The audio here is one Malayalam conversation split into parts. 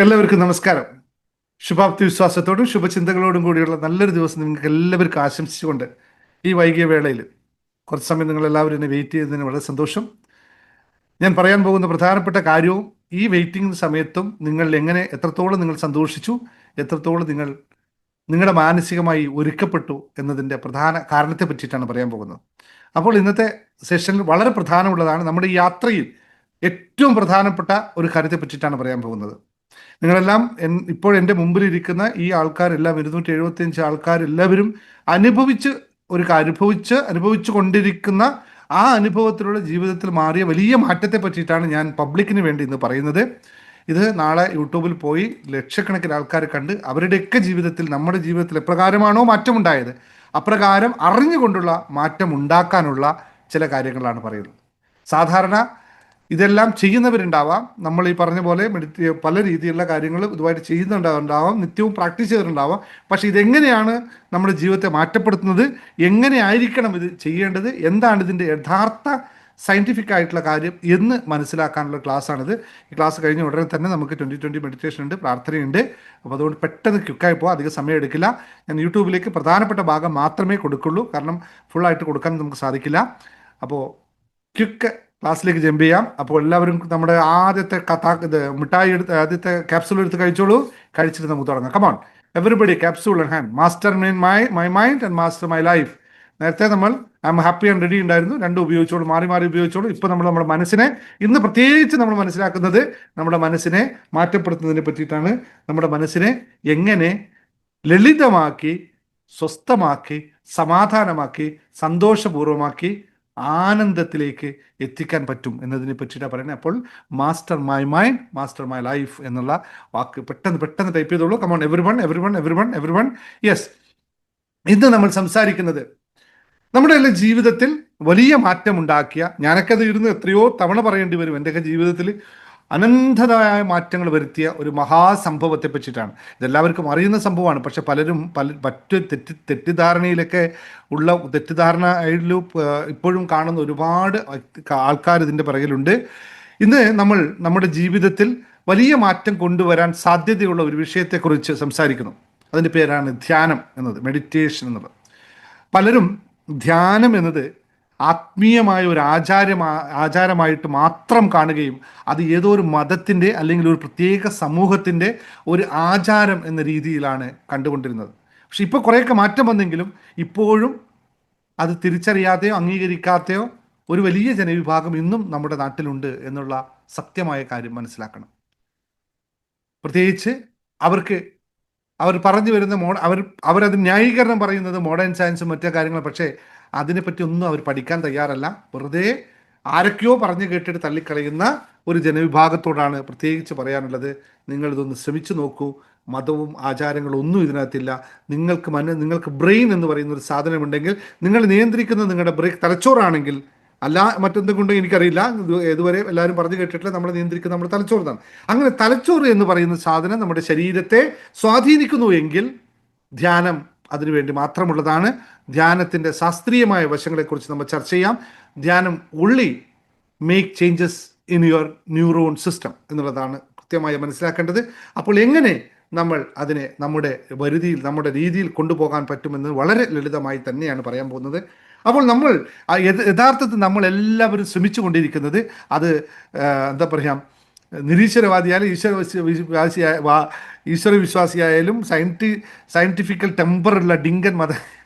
എല്ലാവർക്കും നമസ്കാരം. ശുഭാപ്തി വിശ്വാസത്തോടും ശുഭചിന്തകളോടും കൂടിയുള്ള നല്ലൊരു ദിവസം നിങ്ങൾക്ക് എല്ലാവർക്കും ആശംസിച്ചുകൊണ്ട് ഈ വൈകിയ വേളയിൽ കുറച്ച് സമയം നിങ്ങൾ എല്ലാവരും എന്നെ വെയിറ്റ് ചെയ്തതിന് വളരെ സന്തോഷം. ഞാൻ പറയാൻ പോകുന്ന പ്രധാനപ്പെട്ട കാര്യവും ഈ വെയിറ്റിംഗ് സമയത്തും നിങ്ങൾ എത്രത്തോളം നിങ്ങൾ സന്തോഷിച്ചു, എത്രത്തോളം നിങ്ങളുടെ മാനസികമായി ഒരുക്കപ്പെട്ടു എന്നതിൻ്റെ പ്രധാന കാരണത്തെ പറ്റിയിട്ടാണ് പറയാൻ പോകുന്നത്. അപ്പോൾ ഇന്നത്തെ സെഷനിൽ വളരെ പ്രധാനമുള്ളതാണ്, നമ്മുടെ ഈ യാത്രയിൽ ഏറ്റവും പ്രധാനപ്പെട്ട ഒരു കാര്യത്തെ പറ്റിയിട്ടാണ് പറയാൻ പോകുന്നത്. നിങ്ങളെല്ലാം ഇപ്പോൾ എൻ്റെ മുമ്പിലിരിക്കുന്ന ഈ ആൾക്കാരെല്ലാം 275 ആൾക്കാരെല്ലാവരും അനുഭവിച്ച് അനുഭവിച്ചു കൊണ്ടിരിക്കുന്ന ആ അനുഭവത്തിലുള്ള ജീവിതത്തിൽ മാറിയ വലിയ മാറ്റത്തെ പറ്റിയിട്ടാണ് ഞാൻ പബ്ലിക്കിന് വേണ്ടി ഇന്ന് പറയുന്നത്. ഇത് നാളെ യൂട്യൂബിൽ പോയി ലക്ഷക്കണക്കിന് ആൾക്കാരെ കണ്ട് അവരുടെയൊക്കെ ജീവിതത്തിൽ, നമ്മുടെ ജീവിതത്തിൽ എപ്രകാരമാണോ മാറ്റമുണ്ടായത് അപ്രകാരം അറിഞ്ഞുകൊണ്ടുള്ള മാറ്റം ഉണ്ടാക്കാനുള്ള ചില കാര്യങ്ങളാണ് പറയുന്നത്. സാധാരണ ഇതെല്ലാം ചെയ്യുന്നവരുണ്ടാവാം, നമ്മൾ ഈ പറഞ്ഞ പോലെ പല രീതിയിലുള്ള കാര്യങ്ങൾ ഇതുമായിട്ട് ചെയ്യുന്നുണ്ടാവാം, നിത്യവും പ്രാക്ടീസ് ചെയ്തിട്ടുണ്ടാവാം. പക്ഷെ ഇതെങ്ങനെയാണ് നമ്മുടെ ജീവിതത്തെ മാറ്റപ്പെടുത്തുന്നത്, എങ്ങനെയായിരിക്കണം ഇത് ചെയ്യേണ്ടത്, എന്താണ് ഇതിൻ്റെ യഥാർത്ഥ സയൻറ്റിഫിക് ആയിട്ടുള്ള കാര്യം എന്ന് മനസ്സിലാക്കാനുള്ള ക്ലാസ്സാണിത്. ഈ ക്ലാസ് കഴിഞ്ഞ ഉടനെ തന്നെ നമുക്ക് 2020 മെഡിറ്റേഷൻ ഉണ്ട്, പ്രാർത്ഥനയുണ്ട്. അപ്പോൾ അതുകൊണ്ട് പെട്ടെന്ന് ക്വിക്കായി പോകാം, അധികം സമയം എടുക്കില്ല. ഞാൻ യൂട്യൂബിലേക്ക് പ്രധാനപ്പെട്ട ഭാഗം മാത്രമേ കൊടുക്കുള്ളൂ, കാരണം ഫുള്ളായിട്ട് കൊടുക്കാൻ നമുക്ക് സാധിക്കില്ല. അപ്പോൾ ക്വിക്ക് ക്ലാസ്സിലേക്ക് ജമ്പ് ചെയ്യാം. അപ്പോൾ എല്ലാവരും നമ്മുടെ ആദ്യത്തെ മിഠായി എടുത്ത്, ആദ്യത്തെ ക്യാപ്സൂൾ എടുത്ത് കഴിച്ചോളൂ. കഴിച്ചിട്ട് നമുക്ക് തുടങ്ങാം. Come on everybody, capsule and hand. Master my mind and master my life. നേരത്തെ നമ്മൾ I am happy and ready ഉണ്ടായിരുന്നു, രണ്ടും ഉപയോഗിച്ചോളൂ, മാറി മാറി ഉപയോഗിച്ചോളൂ. ഇപ്പോൾ നമ്മുടെ മനസ്സിനെ, ഇന്ന് പ്രത്യേകിച്ച് നമ്മൾ മനസ്സിലാക്കുന്നത് നമ്മുടെ മനസ്സിനെ മാറ്റപ്പെടുത്തുന്നതിനെ പറ്റിയിട്ടാണ്. നമ്മുടെ മനസ്സിനെ എങ്ങനെ ലളിതമാക്കി, സ്വസ്ഥമാക്കി, സമാധാനമാക്കി, സന്തോഷപൂർവ്വമാക്കി ആനന്ദത്തിലേക്ക് എത്തിക്കാൻ പറ്റും എന്നതിനെ പറ്റിയിട്ടാണ് പറയുന്നത്. അപ്പോൾ master my mind, master my life എന്നുള്ള വാക്ക് പെട്ടെന്ന് ടൈപ്പ് ചെയ്തോളൂ. Come on everyone. യെസ്, ഇന്ന് നമ്മൾ സംസാരിക്കുന്നത് നമ്മുടെ എല്ലാം ജീവിതത്തിൽ വലിയ മാറ്റം ഉണ്ടാക്കിയ, ഞാനൊക്കെ അത് ഇരുന്ന് എത്രയോ തവണ പറയേണ്ടി വരും, എൻ്റെയൊക്കെ ജീവിതത്തിൽ അനന്തമായ മാറ്റങ്ങൾ വരുത്തിയ ഒരു മഹാസംഭവത്തെ പറ്റിയിട്ടാണ്. ഇതെല്ലാവർക്കും അറിയുന്ന സംഭവമാണ്, പക്ഷെ പലരും മറ്റു തെറ്റിദ്ധാരണയിലൊക്കെ ഉള്ള തെറ്റിദ്ധാരണയിലും ഇപ്പോഴും കാണുന്ന ഒരുപാട് ആൾക്കാർ ഇതിൻ്റെ പിറകിലുണ്ട്. ഇന്ന് നമ്മൾ നമ്മുടെ ജീവിതത്തിൽ വലിയ മാറ്റം കൊണ്ടുവരാൻ സാധ്യതയുള്ള ഒരു വിഷയത്തെക്കുറിച്ച് സംസാരിക്കുന്നു. അതിൻ്റെ പേരാണ് ധ്യാനം എന്നത്, മെഡിറ്റേഷൻ എന്നത്. പലരും ധ്യാനം എന്നത് ആത്മീയമായ ഒരു ആചാരമായിട്ട് മാത്രം കാണുകയും അത് ഏതോ ഒരു മതത്തിൻ്റെ അല്ലെങ്കിൽ ഒരു പ്രത്യേക സമൂഹത്തിൻ്റെ ഒരു ആചാരം എന്ന രീതിയിലാണ് കണ്ടുകൊണ്ടിരുന്നത്. പക്ഷെ ഇപ്പോൾ കുറേയൊക്കെ മാറ്റം വന്നെങ്കിലും ഇപ്പോഴും അത് തിരിച്ചറിയാതെയോ അംഗീകരിക്കാതെയോ ഒരു വലിയ ജനവിഭാഗം ഇന്നും നമ്മുടെ നാട്ടിലുണ്ട് എന്നുള്ള സത്യമായ കാര്യം മനസ്സിലാക്കണം. പ്രത്യേകിച്ച് അവർ പറഞ്ഞു വരുന്ന അവരത് ന്യായീകരണം പറയുന്നത് മോഡേൺ സയൻസും മറ്റു കാര്യങ്ങളും, പക്ഷേ അതിനെപ്പറ്റി ഒന്നും അവർ പഠിക്കാൻ തയ്യാറല്ല. വെറുതെ ആരൊക്കെയോ പറഞ്ഞു കേട്ടിട്ട് തള്ളിക്കളയുന്ന ഒരു ജനവിഭാഗത്തോടാണ് പ്രത്യേകിച്ച് പറയാനുള്ളത്. നിങ്ങളിതൊന്ന് ശ്രമിച്ചു നോക്കൂ. മതവും ആചാരങ്ങളും ഒന്നും ഇതിനകത്തില്ല. നിങ്ങൾക്ക് ബ്രെയിൻ എന്ന് പറയുന്ന ഒരു സാധനമുണ്ടെങ്കിൽ, നിങ്ങൾ നിയന്ത്രിക്കുന്നത് നിങ്ങളുടെ തലച്ചോറാണെങ്കിൽ, അല്ല മറ്റെന്തും കൊണ്ട് എനിക്കറിയില്ല, ഇതുവരെ എല്ലാവരും പറഞ്ഞു കേട്ടിട്ടില്ല നമ്മൾ നിയന്ത്രിക്കുന്നത് നമ്മുടെ തലച്ചോറാണ്. അങ്ങനെ തലച്ചോറ് എന്ന് പറയുന്ന സാധനം നമ്മുടെ ശരീരത്തെ സ്വാധീനിക്കുന്നു എങ്കിൽ ധ്യാനം അതിനുവേണ്ടി മാത്രമുള്ളതാണ്. ധ്യാനത്തിൻ്റെ ശാസ്ത്രീയമായ വശങ്ങളെക്കുറിച്ച് നമ്മൾ ചർച്ച ചെയ്യാം. ധ്യാനം ഉള്ളി make changes in your neuron system എന്നുള്ളതാണ് കൃത്യമായി മനസ്സിലാക്കേണ്ടത്. അപ്പോൾ എങ്ങനെ നമ്മൾ അതിനെ നമ്മുടെ രീതിയിൽ കൊണ്ടുപോകാൻ പറ്റുമെന്ന് വളരെ ലളിതമായി തന്നെയാണ് പറയാൻ പോകുന്നത്. അപ്പോൾ നമ്മൾ യഥാർത്ഥത്തിൽ നമ്മൾ എല്ലാവരും ശ്രമിച്ചു കൊണ്ടിരിക്കുന്നത് അത് എന്താ പറയുക, നിരീശ്വരവാദിയായാലും ഈശ്വരവിശ്വാസിയായാലും സയൻറ്റിഫിക്കൽ ടെമ്പറുള്ള ഡിങ്കൻ മതം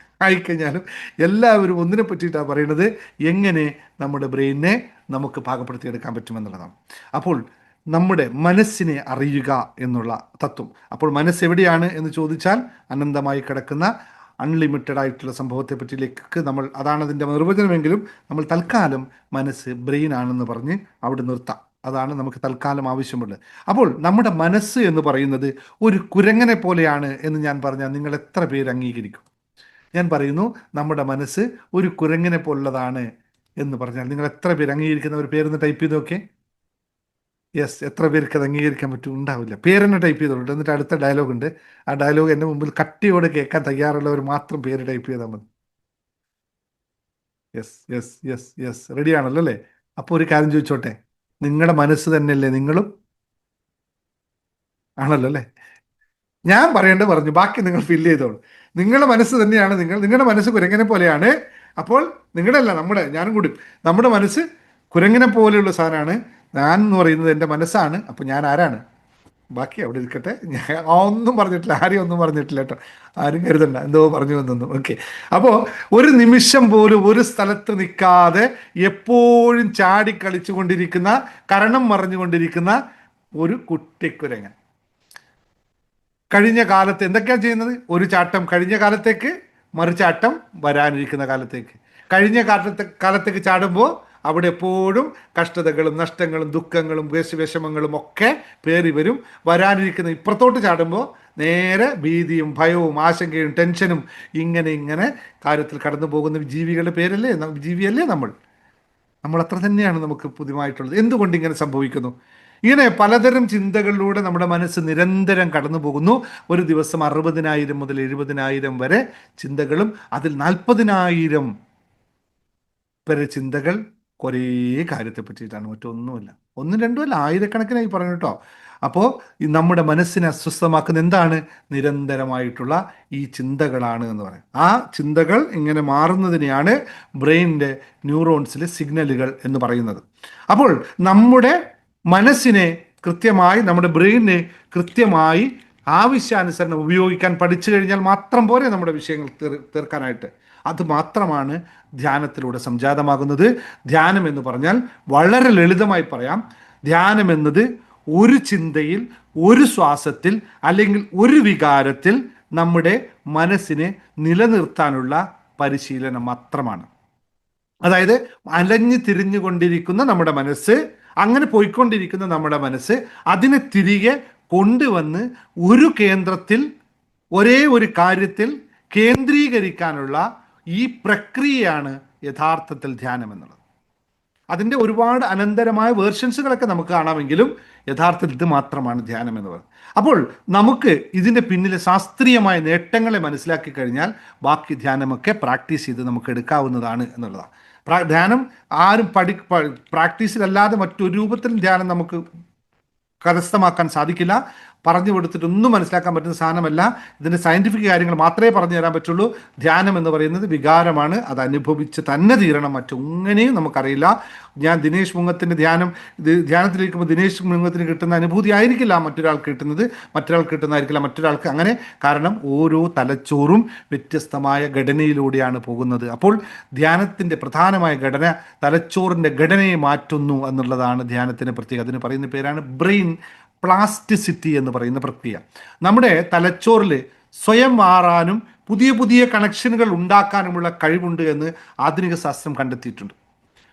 ആയിക്കഴിഞ്ഞാലും എല്ലാവരും ഒന്നിനെ പറ്റിയിട്ടാണ് പറയുന്നത്, എങ്ങനെ നമ്മുടെ ബ്രെയിനിനെ നമുക്ക് പാകപ്പെടുത്തിയെടുക്കാൻ പറ്റുമെന്നുള്ളതാണ്. അപ്പോൾ നമ്മുടെ മനസ്സിനെ അറിയുക എന്നുള്ള തത്വം. അപ്പോൾ മനസ്സ് എവിടെയാണ് എന്ന് ചോദിച്ചാൽ അനന്തമായി കിടക്കുന്ന അൺലിമിറ്റഡ് ആയിട്ടുള്ള സംഭവത്തെ പറ്റിയിലേക്ക് അതാണ് അതിൻ്റെ നിർവചനമെങ്കിലും നമ്മൾ തൽക്കാലം മനസ്സ് ബ്രെയിൻ ആണെന്ന് പറഞ്ഞ് അവിടെ നിർത്താം. അതാണ് നമുക്ക് തൽക്കാലം ആവശ്യമുള്ളത്. അപ്പോൾ നമ്മുടെ മനസ്സ് എന്ന് പറയുന്നത് ഒരു കുരങ്ങനെ പോലെയാണ് എന്ന് ഞാൻ പറഞ്ഞാൽ നിങ്ങൾ എത്ര പേര് അംഗീകരിക്കും? ഞാൻ പറയുന്നു നമ്മുടെ മനസ്സ് ഒരു കുരങ്ങനെ പോലുള്ളതാണ് എന്ന് പറഞ്ഞാൽ നിങ്ങൾ എത്ര പേര് അംഗീകരിക്കുന്ന? ഒരു പേരൊന്ന് ടൈപ്പ് ചെയ്ത് നോക്കെ. യെസ്, എത്ര പേർക്ക് അത് അംഗീകരിക്കാൻ പറ്റും? ഉണ്ടാവില്ല. പേരെന്നെ ടൈപ്പ് ചെയ്തോളൂ. എന്നിട്ട് അടുത്ത ഡയലോഗ് ഉണ്ട്, ആ ഡയലോഗ് എൻ്റെ മുമ്പിൽ കട്ടിയോടെ കേൾക്കാൻ തയ്യാറുള്ളവർ മാത്രം പേര് ടൈപ്പ് ചെയ്താൽ മതി. യെസ്, റെഡി ആണല്ലോ അല്ലേ? അപ്പോൾ ഒരു കാര്യം ചോദിച്ചോട്ടെ, നിങ്ങളുടെ മനസ്സ് തന്നെയല്ലേ നിങ്ങളും? ആണല്ലോ അല്ലേ? ഞാൻ പറയേണ്ടത് പറഞ്ഞു, ബാക്കി നിങ്ങൾ ഫില്ല് ചെയ്തോളൂ. നിങ്ങളുടെ മനസ്സ് തന്നെയാണ് നിങ്ങളുടെ മനസ്സ് കുരങ്ങനെ പോലെയാണ്. അപ്പോൾ നിങ്ങളുടെ അല്ല, നമ്മുടെ, ഞാനും കൂടി, നമ്മുടെ മനസ്സ് കുരങ്ങനെ പോലെയുള്ള സാധനമാണ്. ഞാൻ എന്ന് പറയുന്നത് എൻ്റെ മനസ്സാണ്. അപ്പോൾ ഞാൻ ആരാണ്? ബാക്കി അവിടെ ഇരിക്കട്ടെ. ഞാൻ ഒന്നും പറഞ്ഞിട്ടില്ല, ആരെയും ഒന്നും പറഞ്ഞിട്ടില്ല കേട്ടോ. ആരും കരുതണ്ട എന്തോ പറഞ്ഞു വന്നു. ഓക്കെ. അപ്പോൾ ഒരു നിമിഷം പോലും ഒരു സ്ഥലത്ത് നിൽക്കാതെ എപ്പോഴും ചാടിക്കളിച്ചു കൊണ്ടിരിക്കുന്ന, കരണം മറിഞ്ഞുകൊണ്ടിരിക്കുന്ന ഒരു കുട്ടിക്കുരങ്ങൻ. കഴിഞ്ഞ കാലത്ത് എന്തൊക്കെയാണ് ചെയ്യുന്നത്? ഒരു ചാട്ടം കഴിഞ്ഞ കാലത്തേക്ക്, മറുചാട്ടം വരാനിരിക്കുന്ന കാലത്തേക്ക്. കഴിഞ്ഞ കാലത്തേക്ക് ചാടുമ്പോൾ അവിടെ എപ്പോഴും കഷ്ടതകളും നഷ്ടങ്ങളും ദുഃഖങ്ങളും വിഷമങ്ങളും ഒക്കെ പേറി വരും. വരാനിരിക്കുന്ന ഇപ്പുറത്തോട്ട് ചാടുമ്പോൾ നേരെ ഭീതിയും ഭയവും ആശങ്കയും ടെൻഷനും ഇങ്ങനെ ഇങ്ങനെ കാര്യത്തിൽ കടന്നു പോകുന്ന ജീവികളുടെ പേരല്ലേ, ജീവിയല്ലേ നമ്മൾ. അത്ര തന്നെയാണ് നമുക്ക് പുതിയമായിട്ടുള്ളത്. എന്തുകൊണ്ട് ഇങ്ങനെ സംഭവിക്കുന്നു? ഇങ്ങനെ പലതരം ചിന്തകളിലൂടെ നമ്മുടെ മനസ്സ് നിരന്തരം കടന്നു പോകുന്നു. ഒരു ദിവസം 60,000 മുതൽ 70,000 വരെ ചിന്തകളും അതിൽ 40,000 വരെ ചിന്തകൾ കുറേ കാര്യത്തെ പറ്റിയിട്ടാണ്, മറ്റൊന്നുമില്ല. ഒന്നും രണ്ടുമല്ല, ആയിരക്കണക്കിനായി പറഞ്ഞു കേട്ടോ. അപ്പോൾ നമ്മുടെ മനസ്സിനെ അസ്വസ്ഥമാക്കുന്ന എന്താണ്? നിരന്തരമായിട്ടുള്ള ഈ ചിന്തകളാണ് എന്ന് പറയും. ആ ചിന്തകൾ ഇങ്ങനെ മാറുന്നതിനെയാണ് ബ്രെയിനിൻ്റെ ന്യൂറോൺസിലെ സിഗ്നലുകൾ എന്ന് പറയുന്നത്. അപ്പോൾ നമ്മുടെ മനസ്സിനെ കൃത്യമായി, നമ്മുടെ ബ്രെയിനിനെ കൃത്യമായി ആവശ്യാനുസരണം ഉപയോഗിക്കാൻ പഠിച്ചു കഴിഞ്ഞാൽ മാത്രം പോരെ നമ്മുടെ വിഷയങ്ങൾ തീർക്കാനായിട്ട്. അത് മാത്രമാണ് ധ്യാനത്തിലൂടെ സംജാതമാകുന്നത്. ധ്യാനം എന്ന് പറഞ്ഞാൽ വളരെ ലളിതമായി പറയാം, ധ്യാനം എന്നത് ഒരു ചിന്തയിൽ, ഒരു ശ്വാസത്തിൽ, അല്ലെങ്കിൽ ഒരു വികാരത്തിൽ നമ്മുടെ മനസ്സിനെ നിലനിർത്താനുള്ള പരിശീലനം മാത്രമാണ്. അതായത് അലഞ്ഞു തിരിഞ്ഞുകൊണ്ടിരിക്കുന്ന നമ്മുടെ മനസ്സ്, അങ്ങനെ പോയിക്കൊണ്ടിരിക്കുന്ന നമ്മുടെ മനസ്സ്, അതിനെ തിരികെ കൊണ്ടുവന്ന് ഒരു കേന്ദ്രത്തിൽ, ഒരേ ഒരു കാര്യത്തിൽ കേന്ദ്രീകരിക്കാനുള്ള ഈ പ്രക്രിയയാണ് യഥാർത്ഥത്തിൽ ധ്യാനം എന്നുള്ളത്. അതിൻ്റെ ഒരുപാട് അനന്തരമായ വേർഷൻസുകളൊക്കെ നമുക്ക് കാണാമെങ്കിലും യഥാർത്ഥത്തിൽ ഇത് മാത്രമാണ് ധ്യാനം എന്ന് പറയുന്നത്. അപ്പോൾ നമുക്ക് ഇതിൻ്റെ പിന്നിലെ ശാസ്ത്രീയമായ നേട്ടങ്ങളെ മനസ്സിലാക്കി കഴിഞ്ഞാൽ ബാക്കി ധ്യാനമൊക്കെ പ്രാക്ടീസ് ചെയ്ത് നമുക്ക് എടുക്കാവുന്നതാണ് എന്നുള്ളതാണ്. ധ്യാനം ആരും പ്രാക്ടീസിലല്ലാതെ മറ്റൊരു രൂപത്തിലും ധ്യാനം നമുക്ക് കരസ്ഥമാക്കാൻ സാധിക്കില്ല. പറഞ്ഞു കൊടുത്തിട്ടൊന്നും മനസ്സിലാക്കാൻ പറ്റുന്ന സാധനമല്ല. ഇതിൻ്റെ സയൻറ്റിഫിക് കാര്യങ്ങൾ മാത്രമേ പറഞ്ഞു തരാൻ പറ്റുള്ളൂ. ധ്യാനം എന്ന് പറയുന്നത് വികാരമാണ്, അത് അനുഭവിച്ച് തന്നെ തീരണം, മറ്റൊങ്ങനെയും നമുക്കറിയില്ല. ഞാൻ ദിനേശ് മുങ്ങത്തിൻ്റെ ധ്യാനത്തിലിരിക്കുമ്പോൾ ദിനേശ് മുങ്ങത്തിന് കിട്ടുന്ന അനുഭൂതി ആയിരിക്കില്ല മറ്റൊരാൾക്ക് കിട്ടുന്നത്, മറ്റൊരാൾക്ക് കിട്ടുന്നതായിരിക്കില്ല മറ്റൊരാൾക്ക്, അങ്ങനെ. കാരണം ഓരോ തലച്ചോറും വ്യത്യസ്തമായ ഘടനയിലൂടെയാണ് പോകുന്നത്. അപ്പോൾ ധ്യാനത്തിൻ്റെ പ്രധാനമായ ഘടന തലച്ചോറിൻ്റെ ഘടനയെ മാറ്റുന്നു എന്നുള്ളതാണ് ധ്യാനത്തിൻ്റെ പ്രത്യേകത. അതിന് പറയുന്ന പേരാണ് ബ്രെയിൻ പ്ലാസ്റ്റിസിറ്റി എന്ന് പറയുന്ന പ്രക്രിയ. നമ്മുടെ തലച്ചോറിൽ സ്വയം മാറാനും പുതിയ പുതിയ കണക്ഷനുകൾ ഉണ്ടാക്കാനുമുള്ള കഴിവുണ്ട് എന്ന് ആധുനിക ശാസ്ത്രം കണ്ടെത്തിയിട്ടുണ്ട്.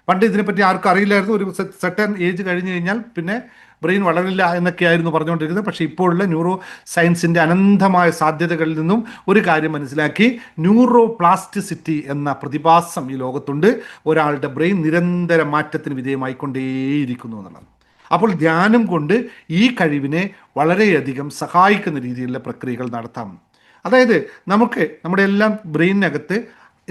പണ്ട് ഇതിനെപ്പറ്റി ആർക്കും അറിയില്ലായിരുന്നു. ഒരു സെർട്ടൻ ഏജ് കഴിഞ്ഞ് കഴിഞ്ഞാൽ പിന്നെ ബ്രെയിൻ വളരില്ല എന്നൊക്കെയായിരുന്നു പറഞ്ഞുകൊണ്ടിരിക്കുന്നത്. പക്ഷേ ഇപ്പോഴുള്ള ന്യൂറോ സയൻസിൻ്റെ അനന്തമായ സാധ്യതകളിൽ നിന്നും ഒരു കാര്യം മനസ്സിലാക്കി, ന്യൂറോ പ്ലാസ്റ്റിസിറ്റി എന്ന പ്രതിഭാസം ഈ ലോകത്തുണ്ട്. ഒരാളുടെ ബ്രെയിൻ നിരന്തര മാറ്റത്തിന് വിധേയമായിക്കൊണ്ടേയിരിക്കുന്നു എന്നുള്ളത്. അപ്പോൾ ധ്യാനം കൊണ്ട് ഈ കഴിവിനെ വളരെയധികം സഹായിക്കുന്ന രീതിയിലുള്ള പ്രക്രിയകൾ നടത്താം. അതായത് നമുക്ക് നമ്മുടെ എല്ലാം ബ്രെയിനകത്ത്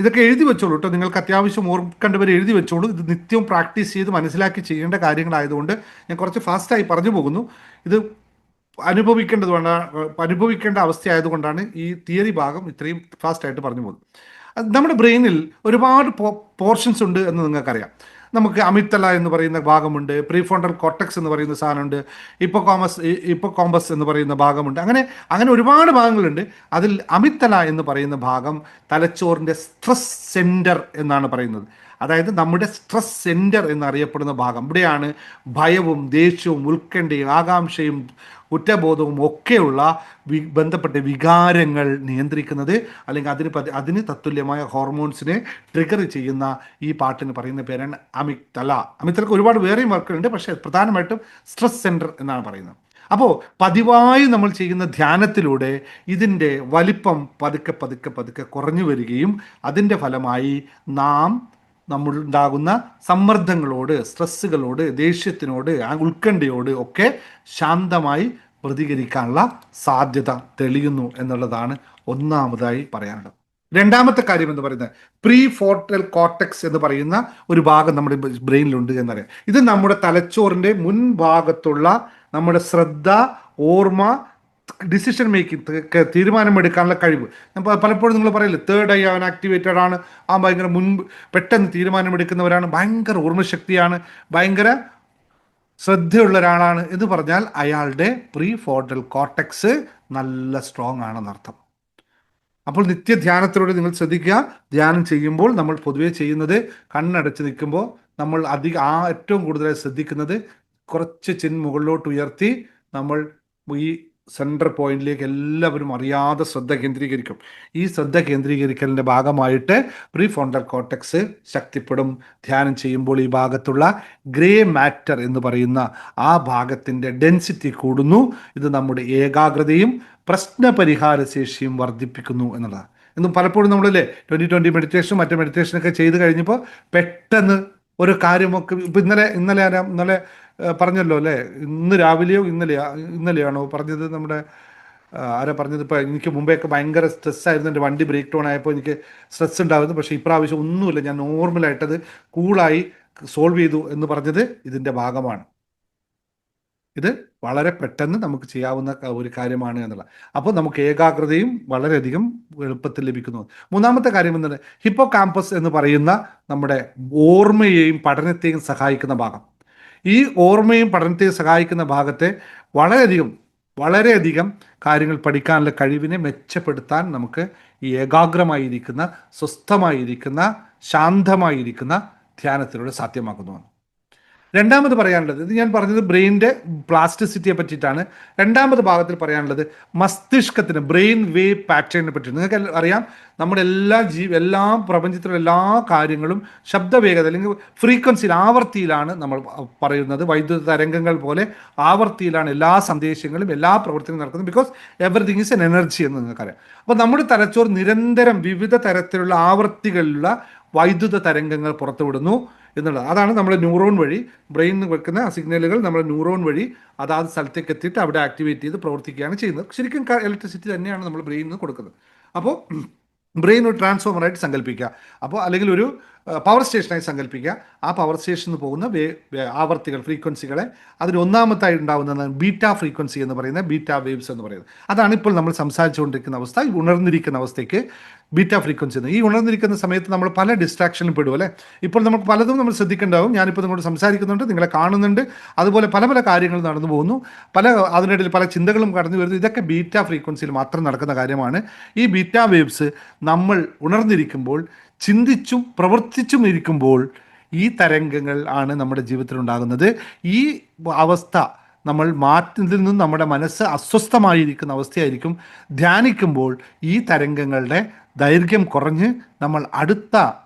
ഇതൊക്കെ എഴുതി വെച്ചോളൂ കേട്ടോ. നിങ്ങൾക്ക് അത്യാവശ്യം ഓർക്കേണ്ടവരെ എഴുതി വെച്ചോളൂ. ഇത് നിത്യവും പ്രാക്ടീസ് ചെയ്ത് മനസ്സിലാക്കി ചെയ്യേണ്ട കാര്യങ്ങളായതുകൊണ്ട് ഞാൻ കുറച്ച് ഫാസ്റ്റായി പറഞ്ഞു പോകുന്നു. ഇത് അനുഭവിക്കേണ്ട അവസ്ഥയായതുകൊണ്ടാണ് ഈ തിയറി ഭാഗം ഇത്രയും ഫാസ്റ്റായിട്ട് പറഞ്ഞു പോകുന്നത്. നമ്മുടെ ബ്രെയിനിൽ ഒരുപാട് പോർഷൻസ് ഉണ്ട് എന്ന് നിങ്ങൾക്കറിയാം. നമുക്ക് അമിഗ്ഡല എന്ന് പറയുന്ന ഭാഗമുണ്ട്, പ്രീഫ്രോണ്ടൽ കോർട്ടെക്സ് എന്ന് പറയുന്ന സാധനമുണ്ട്, ഹിപ്പോകാമ്പസ് എന്ന് പറയുന്ന ഭാഗമുണ്ട്. അങ്ങനെ ഒരുപാട് ഭാഗങ്ങളുണ്ട്. അതിൽ അമിഗ്ഡല എന്ന് പറയുന്ന ഭാഗം തലച്ചോറിൻ്റെ സ്ട്രെസ് സെൻറ്റർ എന്നാണ് പറയുന്നത്. അതായത് നമ്മുടെ സ്ട്രെസ് സെൻറ്റർ എന്നറിയപ്പെടുന്ന ഭാഗം. ഇവിടെയാണ് ഭയവും ദേഷ്യവും ഉത്കണ്ഠയും ആകാംക്ഷയും കുറ്റബോധവും ഒക്കെയുള്ള ബന്ധപ്പെട്ട വികാരങ്ങൾ നിയന്ത്രിക്കുന്നത്, അല്ലെങ്കിൽ അതിന് തത്തുല്യമായ ഹോർമോൺസിനെ ട്രിഗർ ചെയ്യുന്ന ഈ പാട്ടിന് പറയുന്ന പേരാണ് അമിഗ്ഡല. അമിഗ്ഡലക്ക് ഒരുപാട് വേറെയും വർക്കുകളുണ്ട്, പക്ഷേ പ്രധാനമായിട്ടും സ്ട്രെസ് സെൻറ്റർ എന്നാണ് പറയുന്നത്. അപ്പോൾ പതിവായി നമ്മൾ ചെയ്യുന്ന ധ്യാനത്തിലൂടെ ഇതിൻ്റെ വലിപ്പം പതുക്കെ പതുക്കെ പതുക്കെ കുറഞ്ഞു വരികയും അതിൻ്റെ ഫലമായി നമ്മളുണ്ടാകുന്ന സമ്മർദ്ദങ്ങളോട്, സ്ട്രെസ്സുകളോട്, ദേഷ്യത്തിനോട്, ഉത്കണ്ഠയോട് ഒക്കെ ശാന്തമായി പ്രതികരിക്കാനുള്ള സാധ്യത തെളിയുന്നു എന്നുള്ളതാണ് ഒന്നാമതായി പറയാനുള്ളത്. രണ്ടാമത്തെ കാര്യം എന്ന് പറയുന്നത് പ്രീഫ്രോണ്ടൽ കോർട്ടെക്സ് എന്ന് പറയുന്ന ഒരു ഭാഗം നമ്മുടെ ബ്രെയിനിലുണ്ട് എന്നറിയാം. ഇത് നമ്മുടെ തലച്ചോറിൻ്റെ മുൻഭാഗത്തുള്ള നമ്മുടെ ശ്രദ്ധ, ഓർമ്മ, ഡിസിഷൻ മേക്കിംഗ്, തീരുമാനമെടുക്കാനുള്ള കഴിവ്. അപ്പോൾ പലപ്പോഴും നിങ്ങൾ പറയില്ലേ, തേർഡ് ഐ അവൻ ആക്ടിവേറ്റഡ് ആണ്, ആ ഭയങ്കര മുൻപ് പെട്ടെന്ന് തീരുമാനമെടുക്കുന്നവരാണ്, ഭയങ്കര ഓർമ്മശക്തിയാണ്, ഭയങ്കര ശ്രദ്ധയുള്ള ഒരാളാണ് എന്ന് പറഞ്ഞാൽ അയാളുടെ പ്രീ ഫ്രോണ്ടൽ കോർട്ടെക്സ് നല്ല സ്ട്രോങ് ആണെന്നർത്ഥം. അപ്പോൾ നിത്യധ്യാനത്തിലൂടെ നിങ്ങൾ ശ്രദ്ധിക്കുക, ധ്യാനം ചെയ്യുമ്പോൾ നമ്മൾ പൊതുവെ ചെയ്യുന്നത് കണ്ണടച്ച് നിൽക്കുമ്പോൾ നമ്മൾ ഏറ്റവും കൂടുതലായി ശ്രദ്ധിക്കുന്നത് കുറച്ച് ചിൻ മുകളിലോട്ട് ഉയർത്തി നമ്മൾ ഈ സെൻട്രൽ പോയിന്റിലേക്ക് എല്ലാവരും അറിയാതെ ശ്രദ്ധ കേന്ദ്രീകരിക്കും. ഈ ശ്രദ്ധ കേന്ദ്രീകരിക്കലിൻ്റെ ഭാഗമായിട്ട് പ്രീ ഫ്രോണ്ടൽ കോർട്ടെക്സ് ശക്തിപ്പെടും. ധ്യാനം ചെയ്യുമ്പോൾ ഈ ഭാഗത്തുള്ള ഗ്രേ മാറ്റർ എന്ന് പറയുന്ന ആ ഭാഗത്തിൻ്റെ ഡെൻസിറ്റി കൂടുന്നു. ഇത് നമ്മുടെ ഏകാഗ്രതയും പ്രശ്നപരിഹാര ശേഷിയും വർദ്ധിപ്പിക്കുന്നു എന്നുള്ളതാണ്. എന്നും പലപ്പോഴും നമ്മളല്ലേ 2020 മെഡിറ്റേഷനും മറ്റു മെഡിറ്റേഷനൊക്കെ ചെയ്ത് കഴിഞ്ഞപ്പോൾ പെട്ടെന്ന് ഒരു കാര്യമൊക്കെ ഇപ്പം ഇന്നലെ പറഞ്ഞല്ലോ അല്ലേ, ഇന്ന് രാവിലെയോ ഇന്നലെയാണോ പറഞ്ഞത്, നമ്മുടെ ആരാ പറഞ്ഞത്, ഇപ്പോൾ എനിക്ക് മുമ്പേയൊക്കെ ഭയങ്കര സ്ട്രെസ്സായിരുന്നു, എൻ്റെ വണ്ടി ബ്രേക്ക് ഡൗൺ ആയപ്പോൾ എനിക്ക് സ്ട്രെസ് ഉണ്ടായിരുന്നു, പക്ഷേ ഇപ്രാവശ്യം ഒന്നുമില്ല, ഞാൻ നോർമലായിട്ടത് കൂളായി സോൾവ് ചെയ്തു എന്ന് പറഞ്ഞത് ഇതിൻ്റെ ഭാഗമാണ്. ഇത് വളരെ പെട്ടെന്ന് നമുക്ക് ചെയ്യാവുന്ന ഒരു കാര്യമാണ് എന്നുള്ള. അപ്പോൾ നമുക്ക് ഏകാഗ്രതയും വളരെയധികം എളുപ്പത്തിൽ ലഭിക്കുന്നു. മൂന്നാമത്തെ കാര്യം എന്താണ്, ഹിപ്പോ കാമ്പസ് എന്ന് പറയുന്ന നമ്മുടെ ഓർമ്മയെയും പഠനത്തെയും സഹായിക്കുന്ന ഭാഗം. ഈ ഓർമ്മയും പഠനത്തെയും സഹായിക്കുന്ന ഭാഗത്തെ വളരെയധികം കാര്യങ്ങൾ പഠിക്കാനുള്ള കഴിവിനെ മെച്ചപ്പെടുത്താൻ നമുക്ക് ഈ ഏകാഗ്രമായിരിക്കുന്ന, സ്വസ്ഥമായിരിക്കുന്ന, ശാന്തമായിരിക്കുന്ന ധ്യാനത്തിലൂടെ സാധ്യമാക്കുന്നു. രണ്ടാമത് പറയാനുള്ളത്, ഇത് ഞാൻ പറഞ്ഞത് ബ്രെയിനിൻ്റെ പ്ലാസ്റ്റിസിറ്റിയെ പറ്റിയിട്ടാണ്. രണ്ടാമത് ഭാഗത്തിൽ പറയാനുള്ളത് മസ്തിഷ്കത്തിന് ബ്രെയിൻ വേവ് പാറ്റേണിനെ പറ്റി. നിങ്ങൾക്ക് അറിയാം, നമ്മുടെ എല്ലാ പ്രപഞ്ചത്തിലുള്ള എല്ലാ കാര്യങ്ങളും ശബ്ദവേഗത അല്ലെങ്കിൽ ഫ്രീക്വൻസിയിൽ, ആവർത്തിയിലാണ് നമ്മൾ പറയുന്നത്. വൈദ്യുത തരംഗങ്ങൾ പോലെ ആവർത്തിയിലാണ് എല്ലാ സന്ദേശങ്ങളും എല്ലാ പ്രവർത്തനങ്ങളും നടക്കുന്നത്. Because everything is N energy എന്ന് നിങ്ങൾക്കറിയാം. അപ്പോൾ നമ്മുടെ തലച്ചോറ് നിരന്തരം വിവിധ തരത്തിലുള്ള ആവർത്തികളിലുള്ള വൈദ്യുത തരംഗങ്ങൾ പുറത്തുവിടുന്നു എന്നുള്ളത്. അതാണ് നമ്മുടെ ന്യൂറോൺ വഴി ബ്രെയിനിൽ വെക്കുന്ന സിഗ്നലുകൾ നമ്മുടെ ന്യൂറോൺ വഴി അതാത് സ്ഥലത്തേക്ക് എത്തിയിട്ട് അവിടെ ആക്ടിവേറ്റ് ചെയ്ത് പ്രവർത്തിക്കുകയാണ് ചെയ്യുന്നത്. ശരിക്കും ഇലക്ട്രിസിറ്റി തന്നെയാണ് നമ്മൾ ബ്രെയിനിൽ നിന്ന് കൊടുക്കുന്നത്. അപ്പോൾ ബ്രെയിൻ ഒരു ട്രാൻസ്ഫോമറായിട്ട് സങ്കല്പിക്കുക, അപ്പോൾ അല്ലെങ്കിൽ ഒരു പവർ സ്റ്റേഷനായി സങ്കല്പിക്കുക. ആ പവർ സ്റ്റേഷനിൽ പോകുന്ന ആവർത്തികൾ, ഫ്രീക്വൻസികളെ, അതിന് ഒന്നാമത്തായി ഉണ്ടാകുന്നതാണ് ബീറ്റ ഫ്രീക്വൻസി എന്ന് പറയുന്നത്, ബീറ്റ വേവ്സ് എന്ന് പറയുന്നത്. അതാണ് ഇപ്പോൾ നമ്മൾ സംസാരിച്ചുകൊണ്ടിരിക്കുന്ന അവസ്ഥ. ഈ ഉണർന്നിരിക്കുന്ന അവസ്ഥയ്ക്ക് ബീറ്റ ഫ്രീക്വൻസി എന്ന്. ഈ ഉണർന്നിരിക്കുന്ന സമയത്ത് നമ്മൾ പല ഡിസ്ട്രാക്ഷനിലും പെടും അല്ലേ. ഇപ്പോൾ നമുക്ക് പലതും നമ്മൾ ശ്രദ്ധിക്കേണ്ടാവും. ഞാനിപ്പോൾ നിങ്ങളോട് സംസാരിക്കുന്നുണ്ട്, നിങ്ങളെ കാണുന്നുണ്ട്, അതുപോലെ പല കാര്യങ്ങളും നടന്നു പോകുന്നു, അതിനിടയിൽ പല ചിന്തകളും കടന്നു വരുന്നു. ഇതൊക്കെ ബീറ്റ ഫ്രീക്വൻസിയിൽ മാത്രം നടക്കുന്ന കാര്യമാണ്. ഈ ബീറ്റ വേവ്സ് നമ്മൾ ഉണർന്നിരിക്കുമ്പോൾ, ചിന്തിച്ചും പ്രവർത്തിച്ചും ഇരിക്കുമ്പോൾ ഈ തരംഗങ്ങൾ ആണ് നമ്മുടെ ജീവിതത്തിൽ ഉണ്ടാകുന്നത്. ഈ അവസ്ഥ നമ്മൾ മാറ്റുന്നതിൽ നിന്നും നമ്മുടെ മനസ്സ് അസ്വസ്ഥമായിരിക്കുന്ന അവസ്ഥയായിരിക്കും. ധ്യാനിക്കുമ്പോൾ ഈ തരംഗങ്ങളുടെ ദൈർഘ്യം കുറഞ്ഞ് നമ്മൾ അടുത്ത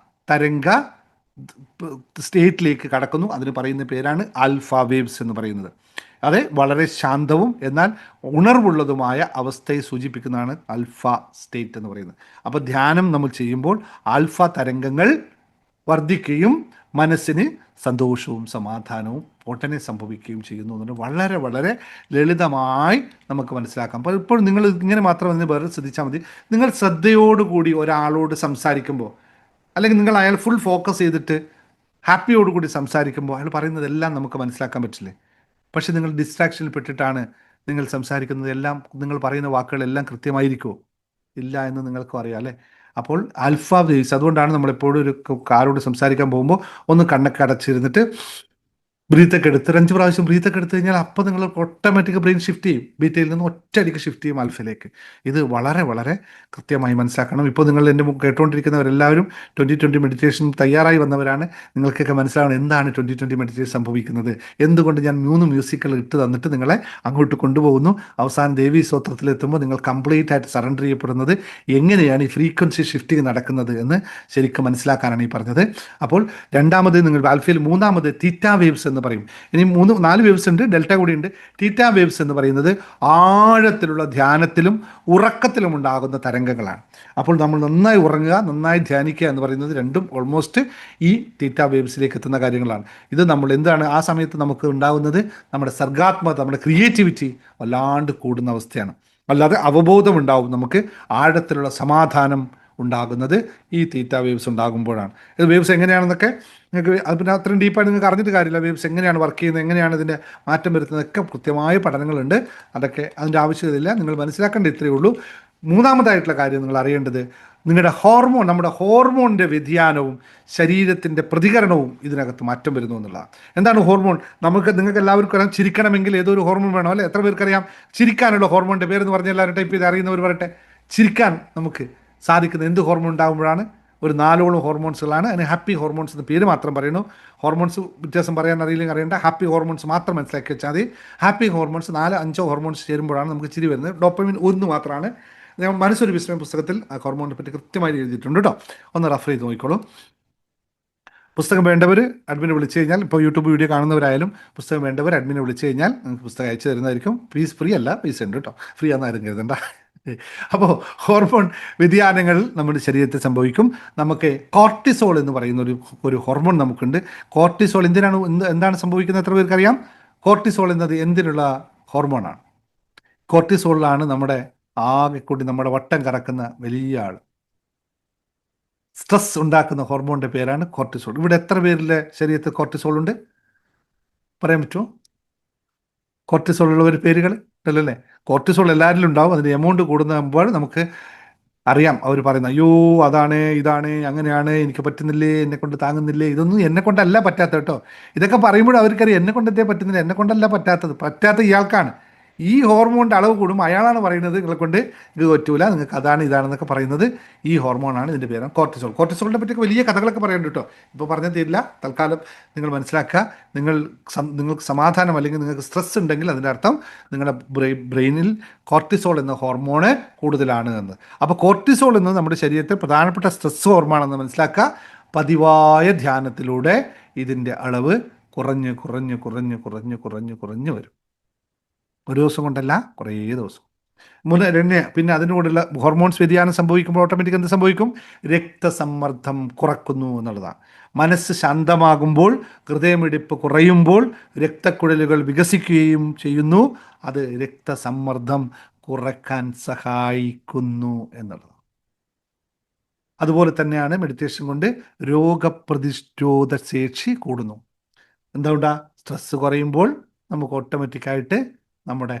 തരംഗ സ്റ്റേറ്റിലേക്ക് കടക്കുന്നു. അതിന് പറയുന്ന പേരാണ് ആൽഫ വേവ്സ് എന്ന് പറയുന്നത്. അത് വളരെ ശാന്തവും എന്നാൽ ഉണർവുള്ളതുമായ അവസ്ഥയെ സൂചിപ്പിക്കുന്നതാണ് ആൽഫ സ്റ്റേറ്റ് എന്ന് പറയുന്നത്. അപ്പോൾ ധ്യാനം നമ്മൾ ചെയ്യുമ്പോൾ ആൽഫ തരംഗങ്ങൾ വർദ്ധിക്കുകയും മനസ്സിന് സന്തോഷവും സമാധാനവും ഉടനെ സംഭവിക്കുകയും ചെയ്യുന്നു എന്നുള്ളത് വളരെ ലളിതമായി നമുക്ക് മനസ്സിലാക്കാം. അപ്പോൾ ഇപ്പോൾ നിങ്ങൾ ഇങ്ങനെ മാത്രം വേറെ ശ്രദ്ധിച്ചാൽ മതി. നിങ്ങൾ ശ്രദ്ധയോടുകൂടി ഒരാളോട് സംസാരിക്കുമ്പോൾ, അല്ലെങ്കിൽ നിങ്ങൾ അയാൾ ഫുൾ ഫോക്കസ് ചെയ്തിട്ട് ഹാപ്പിയോടുകൂടി സംസാരിക്കുമ്പോൾ അയാൾ പറയുന്നതെല്ലാം നമുക്ക് മനസ്സിലാക്കാൻ പറ്റില്ലേ? പക്ഷെ നിങ്ങൾ ഡിസ്ട്രാക്ഷനിൽ പെട്ടിട്ടാണ് നിങ്ങൾ സംസാരിക്കുന്നത്. നിങ്ങൾ പറയുന്ന വാക്കുകളെല്ലാം കൃത്യമായിരിക്കുമോ? ഇല്ല എന്ന് നിങ്ങൾക്കും അറിയാം അല്ലേ. അപ്പോൾ ആൽഫ വേവ്സ്, അതുകൊണ്ടാണ് നമ്മളെപ്പോഴും ഒരു ആരോട് സംസാരിക്കാൻ പോകുമ്പോൾ ഒന്ന് കണ്ണൊക്കെ അടച്ചിരുന്നിട്ട് ബ്രീത്തൊക്കെ എടുത്ത് 5 പ്രാവശ്യം ബ്രീത്തൊക്കെ എടുത്തു കഴിഞ്ഞാൽ അപ്പോൾ നിങ്ങൾ ഓട്ടോമാറ്റിക് ബ്രെയിൻ ഷിഫ്റ്റ് ചെയ്യും. ബീറ്റയിൽ നിന്ന് ഒറ്റയടിക്ക് ഷിഫ്റ്റ് ചെയ്യും ആൽഫയിലേക്ക്. ഇത് വളരെ കൃത്യമായി മനസ്സിലാക്കണം. ഇപ്പോൾ നിങ്ങൾ എൻ്റെ കേട്ടുകൊണ്ടിരിക്കുന്നവരെല്ലാവരും 2020 മെഡിറ്റേഷൻ തയ്യാറായി വന്നവരാണ്. നിങ്ങൾക്കൊക്കെ മനസ്സിലാവണം എന്താണ് 2020 മെഡിറ്റേഷൻ സംഭവിക്കുന്നത്, എന്തുകൊണ്ട് ഞാൻ 3 മ്യൂസിക്കുകൾ ഇട്ട് തന്നിട്ട് നിങ്ങളെ അങ്ങോട്ട് കൊണ്ടുപോകുന്നു. അവസാനം ദേവീ സ്തോത്രത്തിലെത്തുമ്പോൾ നിങ്ങൾ കംപ്ലീറ്റ് ആയിട്ട് സറണ്ടർ ചെയ്യപ്പെടുന്നത്, എങ്ങനെയാണ് ഈ ഫ്രീക്വൻസി ഷിഫ്റ്റിംഗ് നടക്കുന്നത് എന്ന് ശരിക്കും മനസ്സിലാക്കാനാണ് ഈ പറഞ്ഞത്. അപ്പോൾ രണ്ടാമത് നിങ്ങൾ ആൽഫയിൽ, മൂന്നാമത് തീറ്റ വേവ്സ് എന്ന് പറയും. ഇനി 4 വേവ്സ് ഉണ്ട്, ഡെൽറ്റ കൂടി ഉണ്ട്. തീറ്റ വേവ്സ് എന്ന് പറയുന്നത് ആഴത്തിലുള്ള ധ്യാനത്തിലും ഉറക്കത്തിലും ഉണ്ടാകുന്ന തരംഗങ്ങളാണ്. അപ്പോൾ നമ്മൾ നന്നായി ഉറങ്ങുക, നന്നായി ധ്യാനിക്കുക എന്ന് പറയുന്നത് രണ്ടും ഓൾമോസ്റ്റ് ഈ തീറ്റ വേവ്സിലേക്ക് എത്തുന്ന കാര്യങ്ങളാണ്. ഇത് നമ്മൾ എന്താണ് ആ സമയത്ത് നമുക്ക് ഉണ്ടാകുന്നത്, നമ്മുടെ സർഗാത്മകത, നമ്മുടെ ക്രിയേറ്റിവിറ്റി വല്ലാണ്ട് കൂടുന്ന അവസ്ഥയാണ്. അല്ലാതെ അവബോധം ഉണ്ടാവും, നമുക്ക് ആഴത്തിലുള്ള സമാധാനം ഉണ്ടാകുന്നത് ഈ തീറ്റ വേവ്സ് ഉണ്ടാകുമ്പോഴാണ്. ഇത് വേവ്സ് എങ്ങനെയാണെന്നൊക്കെ നിങ്ങൾക്ക് അത് പിന്നെ അത്രയും ഡീപ്പായിട്ട് നിങ്ങൾക്ക് അറിഞ്ഞിട്ട് കാര്യമില്ല. വേവ്സ് എങ്ങനെയാണ് വർക്ക് ചെയ്യുന്നത്, എങ്ങനെയാണ് ഇതിൻ്റെ മാറ്റം വരുത്തുന്നതൊക്കെ കൃത്യമായ പഠനങ്ങളുണ്ട്. അതൊക്കെ അതിൻ്റെ ആവശ്യമില്ല, നിങ്ങൾ മനസ്സിലാക്കേണ്ട ഇത്രയേ ഉള്ളൂ. മൂന്നാമതായിട്ടുള്ള കാര്യം നിങ്ങൾ അറിയേണ്ടത്, നിങ്ങളുടെ ഹോർമോൺ, നമ്മുടെ ഹോർമോണിൻ്റെ വ്യതിയാനവും ശരീരത്തിൻ്റെ പ്രതികരണവും ഇതിനകത്ത് മാറ്റം വരുന്നു എന്നുള്ളതാണ്. എന്താണ് ഹോർമോൺ? നിങ്ങൾക്ക് എല്ലാവർക്കും അറിയാം, ചിരിക്കണമെങ്കിൽ ഏതോ ഒരു ഹോർമോൺ വേണം അല്ലേ? എത്ര പേർക്കറിയാം ചിരിക്കാനുള്ള ഹോർമോണിൻ്റെ പേരെന്ന് പറഞ്ഞാൽ? എല്ലാവരും ടൈപ്പ് ചെയ്ത് അറിയുന്നവർ പറയട്ടെ. ചിരിക്കാൻ നമുക്ക് സാധിക്കുന്ന എന്ത് ഹോർമോൺ ഉണ്ടാകുമ്പോഴാണ്? ഒരു 4 ഹോർമോൺസുകളാണ്. അതിന് ഹാപ്പി ഹോർമോൺസ് എന്ന് പേര് മാത്രം പറയുന്നു. ഹോർമോൺസ് വ്യത്യാസം പറയാൻ അറിയില്ലെങ്കിൽ അറിയേണ്ട, ഹാപ്പി ഹോർമോൺസ് മാത്രം മനസ്സിലാക്കി വെച്ചാൽ മതി. ഹാപ്പി ഹോർമോൺസ് 4-5 ഹോർമോൺസ് ചേരുമ്പോഴാണ് നമുക്ക് ചിരി വരുന്നത്. ഡോപ്പമിൻ ഒന്ന് മാത്രമാണ്. മനസ്സൊരു വിസ്മയം പുസ്തകത്തിൽ ആ ഹോർമോണിനെ പറ്റി കൃത്യമായി എഴുതിയിട്ടുണ്ട് കേട്ടോ. ഒന്ന് റെഫർ ചെയ്ത് നോക്കിക്കോളൂ. പുസ്തകം വേണ്ടവർ അഡ്മിനെ വിളിച്ചു കഴിഞ്ഞാൽ, ഇപ്പോൾ യൂട്യൂബ് വീഡിയോ കാണുന്നവരായാലും പുസ്തകം വേണ്ടവർ അഡ്മിനെ വിളിച്ചു കഴിഞ്ഞാൽ നിങ്ങൾക്ക് പുസ്തകം അയച്ചു തരുന്നതായിരിക്കും. ഫീസ് ഫ്രീ അല്ല, പൈസ ഉണ്ട് കേട്ടോ. ഫ്രീ ആണെന്നാരും കരുതണ്ട. അപ്പോൾ ഹോർമോൺ വ്യതിയാനങ്ങൾ നമ്മുടെ ശരീരത്തിൽ സംഭവിക്കും. നമുക്ക് കോർട്ടിസോൾ എന്ന് പറയുന്ന ഒരു ഹോർമോൺ നമുക്കുണ്ട്. കോർട്ടിസോൾ എന്താണ് സംഭവിക്കുന്നത് എത്ര പേർക്കറിയാം? കോർട്ടിസോൾ എന്നത് എന്തിനുള്ള ഹോർമോണാണ്? കോർട്ടിസോളിലാണ് നമ്മുടെ ആകെ കൂടി നമ്മുടെ വട്ടം കറക്കുന്ന വലിയ ആൾ. സ്ട്രെസ് ഉണ്ടാക്കുന്ന ഹോർമോണിൻ്റെ പേരാണ് കോർട്ടിസോൾ. ഇവിടെ എത്ര പേരിലെ ശരീരത്തിൽ കോർട്ടിസോൾ ഉണ്ട് പറയാൻ പറ്റുമോ? കോർട്ടിസോൾ ഉള്ളവർ പേരുകൾ അല്ലല്ലേ? കോർട്ടിസോൾ എല്ലാവരിലും ഉണ്ടാവും. അതിൻ്റെ എമൗണ്ട് കൂടുമ്പോൾ നമുക്ക് അറിയാം. അവർ പറയുന്നത് അയ്യോ അതാണ് ഇതാണ് അങ്ങനെയാണ്, എനിക്ക് പറ്റുന്നില്ലേ, എന്നെ കൊണ്ട് താങ്ങുന്നില്ലേ. ഇതൊന്നും എന്നെ കൊണ്ടല്ല പറ്റാത്ത കേട്ടോ. ഇതൊക്കെ പറയുമ്പോഴും അവർക്കറിയാം എന്നെ കൊണ്ടല്ലേ പറ്റുന്നില്ല, എന്നെ കൊണ്ടല്ല പറ്റാത്ത ഇയാൾക്കാണ്. ഈ ഹോർമോണിൻ്റെ അളവ് കൂടും. അയാളാണ് പറയുന്നത് നിങ്ങളെ കൊണ്ട് ഇത് പറ്റൂല, നിങ്ങൾക്ക് അതാണ് ഇതാണെന്നൊക്കെ പറയുന്നത്. ഈ ഹോർമോണാണ്, ഇതിൻ്റെ പേരാണ് കോർട്ടിസോൾ. കോർട്ടിസോളിനെ പറ്റിയൊക്കെ വലിയ കഥകളൊക്കെ പറയുന്നുണ്ട് കേട്ടോ. ഇപ്പോൾ പറഞ്ഞാൽ തീരില്ല. തൽക്കാലം നിങ്ങൾ മനസ്സിലാക്കുക, നിങ്ങൾക്ക് സമാധാനം അല്ലെങ്കിൽ നിങ്ങൾക്ക് സ്ട്രെസ് ഉണ്ടെങ്കിൽ അതിൻ്റെ അർത്ഥം നിങ്ങളുടെ ബ്രെയിനിൽ കോർട്ടിസോൾ എന്ന ഹോർമോണ് കൂടുതലാണ് എന്ന്. അപ്പോൾ കോർട്ടിസോൾ എന്നത് നമ്മുടെ ശരീരത്തിൽ പ്രധാനപ്പെട്ട സ്ട്രെസ് ഹോർമോണാണെന്ന് മനസ്സിലാക്കുക. പതിവായ ധ്യാനത്തിലൂടെ ഇതിൻ്റെ അളവ് കുറഞ്ഞ് കുറഞ്ഞ് കുറഞ്ഞ് കുറഞ്ഞ് കുറഞ്ഞ് കുറഞ്ഞ് വരും. ഒരു ദിവസം കൊണ്ടല്ല, കുറേ ദിവസം. പിന്നെ അതിനോടുള്ള ഹോർമോൺസ് വ്യതിയാനം സംഭവിക്കുമ്പോൾ ഓട്ടോമാറ്റിക് എന്ത് സംഭവിക്കും? രക്തസമ്മർദ്ദം കുറക്കുന്നു എന്നുള്ളതാണ്. മനസ്സ് ശാന്തമാകുമ്പോൾ, ഹൃദയമിടിപ്പ് കുറയുമ്പോൾ രക്തക്കുഴലുകൾ വികസിക്കുകയും ചെയ്യുന്നു. അത് രക്തസമ്മർദ്ദം കുറക്കാൻ സഹായിക്കുന്നു എന്നുള്ളതാണ്. അതുപോലെ തന്നെയാണ് മെഡിറ്റേഷൻ കൊണ്ട് രോഗപ്രതിരോധ ശേഷി കൂടുന്നു. എന്തുകൊണ്ടാ? സ്ട്രെസ് കുറയുമ്പോൾ നമുക്ക് ഓട്ടോമാറ്റിക്കായിട്ട് നമ്മുടെ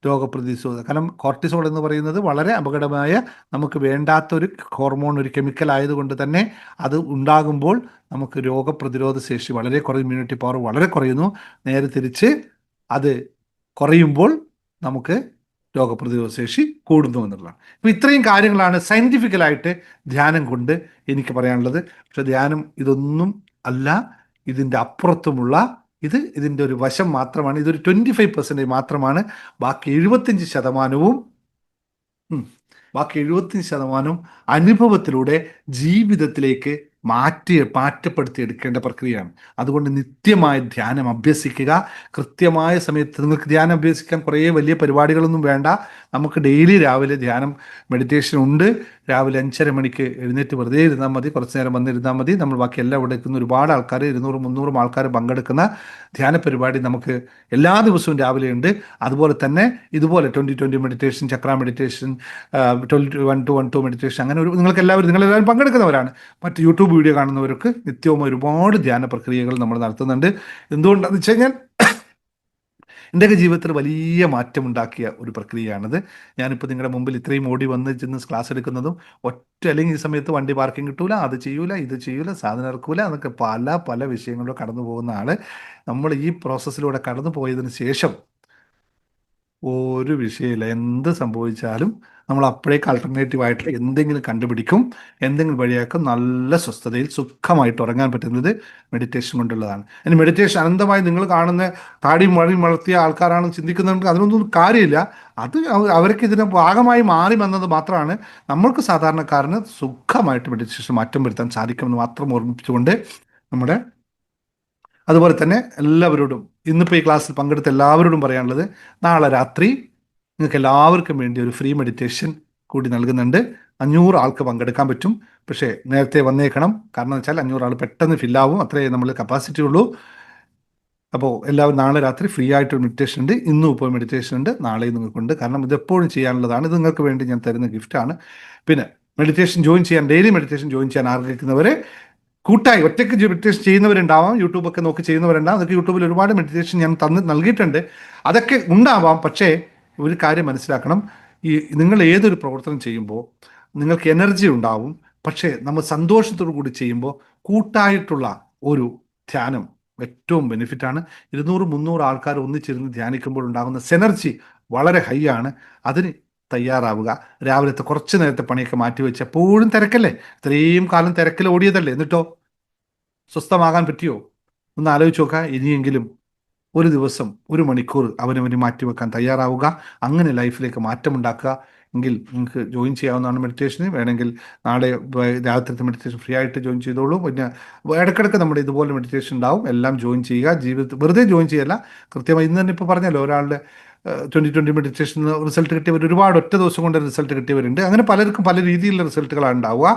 രോഗപ്രതിരോധം, കാരണം കോർട്ടിസോൾ എന്ന് പറയുന്നത് വളരെ അപകടമായ, നമുക്ക് വേണ്ടാത്തൊരു ഹോർമോൺ, ഒരു കെമിക്കൽ ആയതുകൊണ്ട് തന്നെ അത് ഉണ്ടാകുമ്പോൾ നമുക്ക് രോഗപ്രതിരോധ ശേഷി വളരെ കുറയും, ഇമ്മ്യൂണിറ്റി പവർ വളരെ കുറയുന്നു. നേരെ തിരിച്ച് അത് കുറയുമ്പോൾ നമുക്ക് രോഗപ്രതിരോധ ശേഷി കൂടുന്നു എന്നുള്ളതാണ്. അപ്പോൾ ഇത്രയും കാര്യങ്ങളാണ് സയൻറ്റിഫിക്കലായിട്ട് ധ്യാനം കൊണ്ട് എനിക്ക് പറയാനുള്ളത്. പക്ഷെ ധ്യാനം ഇതൊന്നും അല്ല, ഇതിൻ്റെ അപ്പുറത്തുമുള്ള ഇതിൻ്റെ ഒരു വശം മാത്രമാണ്. ഇതൊരു 25% മാത്രമാണ്. ബാക്കി 75% അനുഭവത്തിലൂടെ ജീവിതത്തിലേക്ക് മാറ്റപ്പെടുത്തി എടുക്കേണ്ട പ്രക്രിയയാണ്. അതുകൊണ്ട് നിത്യമായ ധ്യാനം അഭ്യസിക്കുക. കൃത്യമായ സമയത്ത് നിങ്ങൾക്ക് ധ്യാനം അഭ്യസിക്കാൻ കുറേ വലിയ പരിപാടികളൊന്നും വേണ്ട. നമുക്ക് ഡെയിലി രാവിലെ ധ്യാനം മെഡിറ്റേഷൻ ഉണ്ട്. രാവിലെ 5:30 മണിക്ക് എഴുന്നേറ്റ് വെറുതെ ഇരുന്നാൽ മതി, കുറച്ച് നേരം വന്നിരുന്നാൽ മതി. നമ്മൾ ബാക്കി എല്ലാം ഇവിടെ എത്തുന്ന ഒരുപാട് ആൾക്കാർ, 200-300 ആൾക്കാർ പങ്കെടുക്കുന്ന ധ്യാന പരിപാടി നമുക്ക് എല്ലാ ദിവസവും രാവിലെ ഉണ്ട്. അതുപോലെ തന്നെ ഇതുപോലെ 20-20 മെഡിറ്റേഷൻ, ചക്ര മെഡിറ്റേഷൻ, 21-2 മെഡിറ്റേഷൻ, അങ്ങനെ നിങ്ങളെല്ലാവരും പങ്കെടുക്കുന്നവരാണ്. മറ്റ് യൂട്യൂബ് വീഡിയോ കാണുന്നവർക്ക് നിത്യവും ഒരുപാട് ധ്യാന പ്രക്രിയകൾ നമ്മൾ നടത്തുന്നുണ്ട്. എന്തുകൊണ്ടാണെന്ന് വെച്ച് കഴിഞ്ഞാൽ എൻ്റെയൊക്കെ ജീവിതത്തിൽ വലിയ മാറ്റമുണ്ടാക്കിയ ഒരു പ്രക്രിയയാണിത്. ഞാനിപ്പോൾ നിങ്ങളുടെ മുമ്പിൽ ഇത്രയും ഓടി വന്ന് ചെന്ന് ക്ലാസ് എടുക്കുന്നതും അല്ലെങ്കിൽ ഈ സമയത്ത് വണ്ടി പാർക്കിംഗ് കിട്ടൂല, അത് ചെയ്യൂല, ഇത് ചെയ്യൂല, സാധനം ഇറക്കൂല എന്നൊക്കെ പല വിഷയങ്ങളിലും കടന്നു പോകുന്ന ആൾ. നമ്മൾ ഈ പ്രോസസ്സിലൂടെ കടന്നു പോയതിന് ശേഷം ഒരു വിഷയമില്ല, എന്ത് സംഭവിച്ചാലും നമ്മൾ അപ്പോഴേക്ക് ആൾട്ടർനേറ്റീവ് ആയിട്ടുള്ള എന്തെങ്കിലും കണ്ടുപിടിക്കും, എന്തെങ്കിലും വഴിയാക്കും. നല്ല സ്വസ്ഥതയിൽ സുഖമായിട്ട് ഉറങ്ങാൻ പറ്റുന്നത് മെഡിറ്റേഷൻ കൊണ്ടുള്ളതാണ്. ഇനി മെഡിറ്റേഷൻ അനന്തമായി നിങ്ങൾ കാണുന്ന താടിയും മഴയും വളർത്തിയ ആൾക്കാരാണ് ചിന്തിക്കുന്നുണ്ടെങ്കിൽ അതിനൊന്നും കാര്യമില്ല. അത് അവർക്ക് ഇതിന് ഭാഗമായി മാറി വന്നത് മാത്രമാണ്. നമ്മൾക്ക് സാധാരണക്കാരന് സുഖമായിട്ട് മെഡിറ്റേഷൻ മാറ്റം വരുത്താൻ സാധിക്കുമെന്ന് മാത്രം ഓർമ്മിപ്പിച്ചുകൊണ്ട് നമ്മുടെ അതുപോലെ തന്നെ എല്ലാവരോടും ഇന്നിപ്പോൾ ഈ ക്ലാസ്സിൽ പങ്കെടുത്ത എല്ലാവരോടും പറയാനുള്ളത്, നാളെ രാത്രി നിങ്ങൾക്ക് എല്ലാവർക്കും വേണ്ടി ഒരു ഫ്രീ മെഡിറ്റേഷൻ കൂടി നൽകുന്നുണ്ട്. 500 ആൾക്ക് പങ്കെടുക്കാൻ പറ്റും. പക്ഷേ നേരത്തെ വന്നേക്കണം. കാരണം എന്ന് വെച്ചാൽ 500 ആൾ പെട്ടെന്ന് ഫില്ലാവും, അത്രേ നമ്മൾ കപ്പാസിറ്റി ഉള്ളൂ. അപ്പോൾ എല്ലാവരും നാളെ രാത്രി ഫ്രീ ആയിട്ടൊരു മെഡിറ്റേഷൻ ഉണ്ട്. ഇന്നും ഇപ്പോൾ മെഡിറ്റേഷൻ ഉണ്ട്, നാളെയും നിങ്ങൾക്കുണ്ട്. കാരണം ഇതെപ്പോഴും ചെയ്യാനുള്ളതാണ്. ഇത് നിങ്ങൾക്ക് വേണ്ടി ഞാൻ തരുന്ന ഗിഫ്റ്റാണ്. പിന്നെ മെഡിറ്റേഷൻ ജോയിൻ ചെയ്യാൻ, ഡെയിലി മെഡിറ്റേഷൻ ജോയിൻ ചെയ്യാൻ ആഗ്രഹിക്കുന്നവരെ കൂട്ടായി ഒറ്റയ്ക്ക് മെഡിറ്റേഷൻ ചെയ്യുന്നവരുണ്ടാവാം, യൂട്യൂബൊക്കെ നോക്കി ചെയ്യുന്നവരുണ്ടാവും. അതൊക്കെ യൂട്യൂബിൽ ഒരുപാട് മെഡിറ്റേഷൻ ഞാൻ നൽകിയിട്ടുണ്ട്. അതൊക്കെ ഉണ്ടാവാം. പക്ഷേ ഒരു കാര്യം മനസ്സിലാക്കണം, ഈ നിങ്ങൾ ഏതൊരു പ്രവർത്തനം ചെയ്യുമ്പോൾ നിങ്ങൾക്ക് എനർജി ഉണ്ടാവും. പക്ഷേ നമ്മൾ സന്തോഷത്തോടു കൂടി ചെയ്യുമ്പോൾ കൂട്ടായിട്ടുള്ള ഒരു ധ്യാനം ഏറ്റവും ബെനിഫിറ്റാണ്. 200-300 ആൾക്കാർ ഒന്നിച്ചിരുന്ന് ധ്യാനിക്കുമ്പോൾ ഉണ്ടാകുന്ന സെനർജി വളരെ ഹൈ ആണ്. അതിന് തയ്യാറാവുക. രാവിലത്തെ കുറച്ച് നേരത്തെ പണിയൊക്കെ മാറ്റി വെച്ച്, എപ്പോഴും തിരക്കല്ലേ, ഇത്രയും കാലം തിരക്കിൽ ഓടിയതല്ലേ, എന്നിട്ടോ സ്വസ്ഥമാകാൻ പറ്റിയോ? ഒന്ന് ആലോചിച്ച് നോക്കുക. ഇനിയെങ്കിലും ഒരു ദിവസം 1 മണിക്കൂർ അവനവന് മാറ്റിവെക്കാൻ തയ്യാറാവുക. അങ്ങനെ ലൈഫിലേക്ക് മാറ്റമുണ്ടാക്കുക. എങ്കിൽ നിങ്ങൾക്ക് ജോയിൻ ചെയ്യാവുന്നതാണ് മെഡിറ്റേഷന്. വേണമെങ്കിൽ നാളെ രാത്രിത്തെ മെഡിറ്റേഷൻ ഫ്രീ ആയിട്ട് ജോയിൻ ചെയ്തോളൂ. പിന്നെ ഇടയ്ക്കിടയ്ക്ക് നമ്മുടെ ഇതുപോലെ മെഡിറ്റേഷൻ ഉണ്ടാവും. എല്ലാം ജോയിൻ ചെയ്യുക. ജീവിതത്തിൽ വെറുതെ ജോയിൻ ചെയ്യല്ല, കൃത്യമായി ഇന്ന് തന്നെ ഇപ്പോൾ പറഞ്ഞല്ലോ, ഒരാളുടെ 2020 മെഡിറ്റേഷൻ റിസൾട്ട് കിട്ടിയവർ ഒരുപാട് ഒറ്റ ദിവസം കൊണ്ട് റിസൾട്ട് കിട്ടിയവരുണ്ട്. അങ്ങനെ പലർക്കും പല രീതിയിലുള്ള റിസൾട്ടുകളാണ് ഉണ്ടാവുക.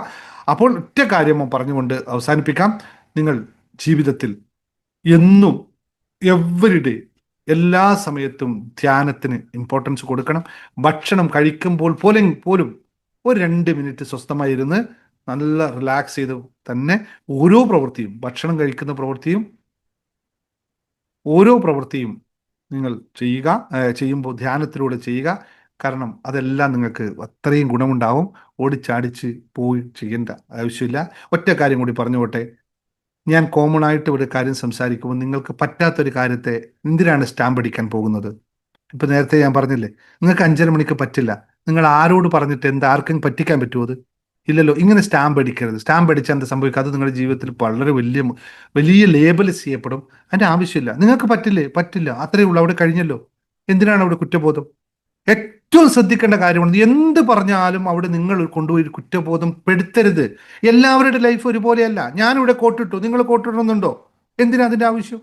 അപ്പോൾ ഒറ്റ കാര്യം പറഞ്ഞുകൊണ്ട് അവസാനിപ്പിക്കാം. നിങ്ങൾ ജീവിതത്തിൽ എന്നും എവരിഡേ എല്ലാ സമയത്തും ധ്യാനത്തിന് ഇമ്പോർട്ടൻസ് കൊടുക്കണം. ഭക്ഷണം കഴിക്കുമ്പോൾ പോലും ഒരു 2 മിനിറ്റ് സ്വസ്ഥമായിരുന്ന് നല്ല റിലാക്സ് ചെയ്ത് തന്നെ ഓരോ പ്രവൃത്തിയും, ഭക്ഷണം കഴിക്കുന്ന പ്രവൃത്തിയും ഓരോ പ്രവൃത്തിയും നിങ്ങൾ ചെയ്യുമ്പോൾ ധ്യാനത്തിലൂടെ ചെയ്യുക. കാരണം അതെല്ലാം നിങ്ങൾക്ക് അത്രയും ഗുണമുണ്ടാവും. ഓടിച്ചാടിച്ച് പോയി ചെയ്യേണ്ട ആവശ്യമില്ല. ഒറ്റ കാര്യം കൂടി പറഞ്ഞുകൊട്ടെ, ഞാൻ കോമൺ ആയിട്ട് ഒരു കാര്യം സംസാരിക്കുമ്പോൾ നിങ്ങൾക്ക് പറ്റാത്തൊരു കാര്യത്തെ എന്തിനാണ് സ്റ്റാമ്പ് അടിക്കാൻ പോകുന്നത്? ഇപ്പം നേരത്തെ ഞാൻ പറഞ്ഞില്ലേ, നിങ്ങൾക്ക് 5:30 മണിക്ക് പറ്റില്ല. നിങ്ങൾ ആരോട് പറഞ്ഞിട്ട് ആർക്കും പറ്റിക്കാൻ പറ്റുമോ? അത് ഇല്ലല്ലോ. ഇങ്ങനെ സ്റ്റാമ്പ് അടിക്കരുത്. സ്റ്റാമ്പ് അടിച്ചാൽ എന്താ സംഭവിക്കുക? അത് നിങ്ങളുടെ ജീവിതത്തിൽ വളരെ വലിയ ലേബൽ ചെയ്യപ്പെടും. അതിൻ്റെ ആവശ്യമില്ല. നിങ്ങൾക്ക് പറ്റില്ല, അത്രയേ ഉള്ളൂ, അവിടെ കഴിഞ്ഞല്ലോ. എന്തിനാണ് അവിടെ കുറ്റബോധം? ഏറ്റവും ശ്രദ്ധിക്കേണ്ട കാര്യമാണ്, എന്ത് പറഞ്ഞാലും അവിടെ നിങ്ങൾ കൊണ്ടുപോയി കുറ്റബോധം പെടുത്തരുത്. എല്ലാവരുടെ ലൈഫ് ഒരുപോലെയല്ല. ഞാനിവിടെ കോട്ടിട്ടു, നിങ്ങൾ കോട്ടിടണമെന്നുണ്ടോ? എന്തിനാ അതിൻ്റെ ആവശ്യം?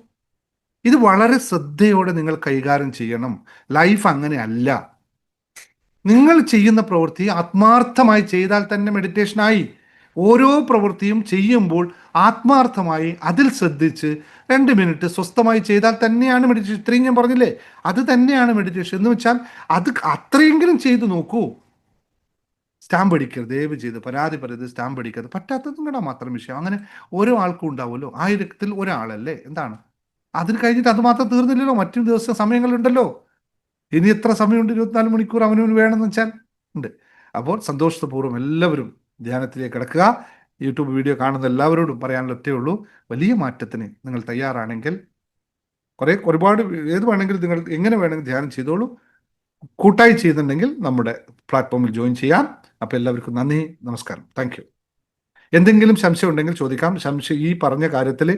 ഇത് വളരെ ശ്രദ്ധയോടെ നിങ്ങൾ കൈകാര്യം ചെയ്യണം. ലൈഫ് അങ്ങനെ അല്ല. നിങ്ങൾ ചെയ്യുന്ന പ്രവൃത്തി ആത്മാർത്ഥമായി ചെയ്താൽ തന്നെ മെഡിറ്റേഷനായി. ഓരോ പ്രവൃത്തിയും ചെയ്യുമ്പോൾ ആത്മാർത്ഥമായി അതിൽ ശ്രദ്ധിച്ച് 2 മിനിറ്റ് സ്വസ്ഥമായി ചെയ്താൽ തന്നെയാണ് മെഡിറ്റേഷൻ. ഇത്രയും ഞാൻ പറഞ്ഞില്ലേ, അത് തന്നെയാണ് മെഡിറ്റേഷൻ. എന്ന് വെച്ചാൽ അത് അത്രയെങ്കിലും ചെയ്തു നോക്കൂ. സ്റ്റാമ്പ് അടിക്കരുത്, ദയവ് ചെയ്ത് പരാതി പറയരുത്, സ്റ്റാമ്പ് അടിക്കരുത്. പറ്റാത്തത് നിങ്ങളുടെ മാത്രം വിഷയം. അങ്ങനെ ഓരോ ആൾക്കും ഉണ്ടാവുമല്ലോ, 1000-ൽ ഒരാളല്ലേ, എന്താണ് അതിന് കഴിഞ്ഞിട്ട് അത് മാത്രം തീർന്നില്ലല്ലോ. മറ്റു ദിവസം സമയങ്ങളുണ്ടല്ലോ. ഇനി എത്ര സമയമുണ്ട്? 24 മണിക്കൂർ അവനവന് വേണമെന്ന് വെച്ചാൽ ഉണ്ട്. അപ്പോൾ സന്തോഷപൂർവ്വം എല്ലാവരും ധ്യാനത്തിലേക്ക് കിടക്കുക. യൂട്യൂബ് വീഡിയോ കാണുന്ന എല്ലാവരോടും പറയാനുള്ള ഒറ്റേ ഉള്ളൂ, വലിയ മാറ്റത്തിന് നിങ്ങൾ തയ്യാറാണെങ്കിൽ ഒരുപാട് ഏത് വേണമെങ്കിലും നിങ്ങൾ എങ്ങനെ വേണമെങ്കിൽ ധ്യാനം ചെയ്തോളൂ. കൂട്ടായി ചെയ്യുന്നുണ്ടെങ്കിൽ നമ്മുടെ പ്ലാറ്റ്ഫോമിൽ ജോയിൻ ചെയ്യാം. അപ്പോൾ എല്ലാവർക്കും നന്ദി, നമസ്കാരം, താങ്ക് യു. എന്തെങ്കിലും സംശയം ഉണ്ടെങ്കിൽ ചോദിക്കാം. ഈ പറഞ്ഞ കാര്യത്തിൽ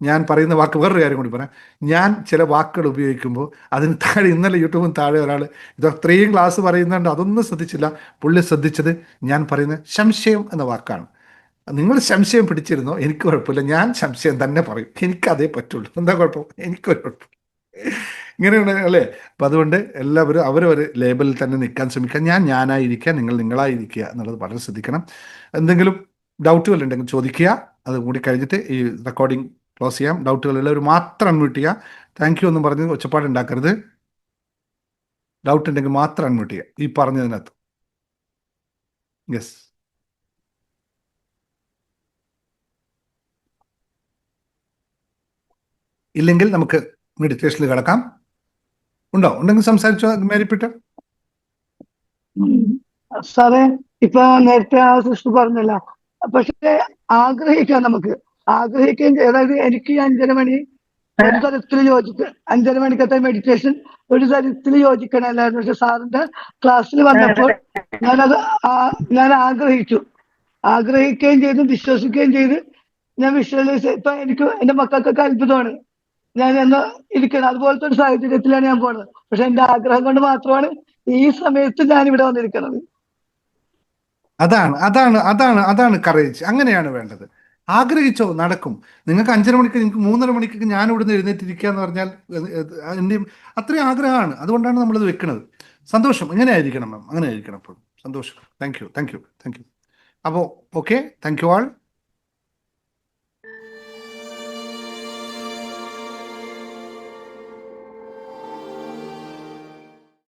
ഞാൻ പറയുന്ന വാക്ക്, വേറൊരു കാര്യം കൂടി പറയാം. ഞാൻ ചില വാക്കുകൾ ഉപയോഗിക്കുമ്പോൾ അതിന് താഴെ, ഇന്നലെ യൂട്യൂബിന് താഴെ ഒരാൾ ഇത് അത്രയും ക്ലാസ് പറയുന്നുണ്ട്, അതൊന്നും ശ്രദ്ധിച്ചില്ല. പുള്ളി ശ്രദ്ധിച്ചത് ഞാൻ പറയുന്ന സംശയം എന്ന വാക്കാണ്. നിങ്ങൾ സംശയം പിടിച്ചിരുന്നോ, എനിക്ക് കുഴപ്പമില്ല, ഞാൻ സംശയം തന്നെ പറയും. എനിക്കതേ പറ്റുള്ളൂ. എന്താ കുഴപ്പം? എനിക്കൊരു കുഴപ്പം. ഇങ്ങനെയാണ് അല്ലേ? അപ്പം അതുകൊണ്ട് എല്ലാവരും അവരവർ ലേബലിൽ തന്നെ നിൽക്കാൻ ശ്രമിക്കുക. ഞാനായിരിക്കുക, നിങ്ങൾ നിങ്ങളായിരിക്കുക എന്നുള്ളത് വളരെ ശ്രദ്ധിക്കണം. എന്തെങ്കിലും ഡൗട്ടുകൾ ഉണ്ടെങ്കിൽ ചോദിക്കുക. അത് കൂടി കഴിഞ്ഞിട്ട് ഈ റെക്കോർഡിംഗ് ക്ലോസ് ചെയ്യാം. ഡൗട്ടുകൾ ഉള്ളവർ മാത്രം അൺമ്യൂട്ട് ചെയ്യുക. താങ്ക് യു ഒന്നും പറഞ്ഞ് ഒച്ചപ്പാടുണ്ടാക്കരുത്. ഡൗട്ട് ഉണ്ടെങ്കിൽ മാത്രം അൺമ്യൂട്ട് ചെയ്യുക ഈ പറഞ്ഞതിനകത്ത്. യെസ്, ഇല്ലെങ്കിൽ നമുക്ക് മെഡിറ്റേഷനിൽ കിടക്കാം. ഉണ്ടെങ്കിൽ സംസാരിച്ചോ മേരിപ്പിട്ട്. സാറേ, ഇപ്പൊ നേരത്തെ ആ സിസ്റ്റർ പറഞ്ഞല്ല, പക്ഷെ ആഗ്രഹിക്കാം, നമുക്ക് ആഗ്രഹിക്കുകയും, അതായത് എനിക്ക് 5:30 മണി ഒരു തരത്തിൽ 5:30 മണിക്കത്തെ മെഡിറ്റേഷൻ ഒരു തരത്തിൽ യോജിക്കണമല്ലായിരുന്നു. പക്ഷെ സാറിന്റെ ക്ലാസ്സിൽ വന്നപ്പോൾ ഞാൻ ആഗ്രഹിക്കുകയും ചെയ്തു, വിശ്വസിക്കുകയും ചെയ്ത് ഞാൻ വിഷ്വലൈസ്. ഇപ്പൊ എനിക്ക് എന്റെ മക്കൾക്കൊക്കെ അത്ഭുതമാണ്. ഞാൻ എന്ന് ഇരിക്കണം, അതുപോലത്തെ ഒരു സാഹചര്യത്തിലാണ് ഞാൻ പോണത്. പക്ഷെ എന്റെ ആഗ്രഹം കൊണ്ട് മാത്രമാണ് ഈ സമയത്ത് ഞാൻ ഇവിടെ വന്നിരിക്കുന്നത്. അതാണ് കറേജ്. അങ്ങനെയാണ് വേണ്ടത്. ആഗ്രഹിച്ചോ, നടക്കും. നിങ്ങൾക്ക് 5:30 മണിക്ക്, നിങ്ങൾക്ക് 3:30 മണിക്ക് ഞാൻ ഇവിടുന്ന് എഴുന്നേറ്റിരിക്കുക എന്ന് പറഞ്ഞാൽ എൻ്റെയും അത്രയും ആഗ്രഹമാണ്. അതുകൊണ്ടാണ് നമ്മളത് വെക്കുന്നത്. സന്തോഷം. ഇങ്ങനെ ആയിരിക്കണം മാം, അങ്ങനെ ആയിരിക്കണം എപ്പോഴും. സന്തോഷം. Thank you. അപ്പോൾ ഓക്കെ, താങ്ക് യു ആൾ.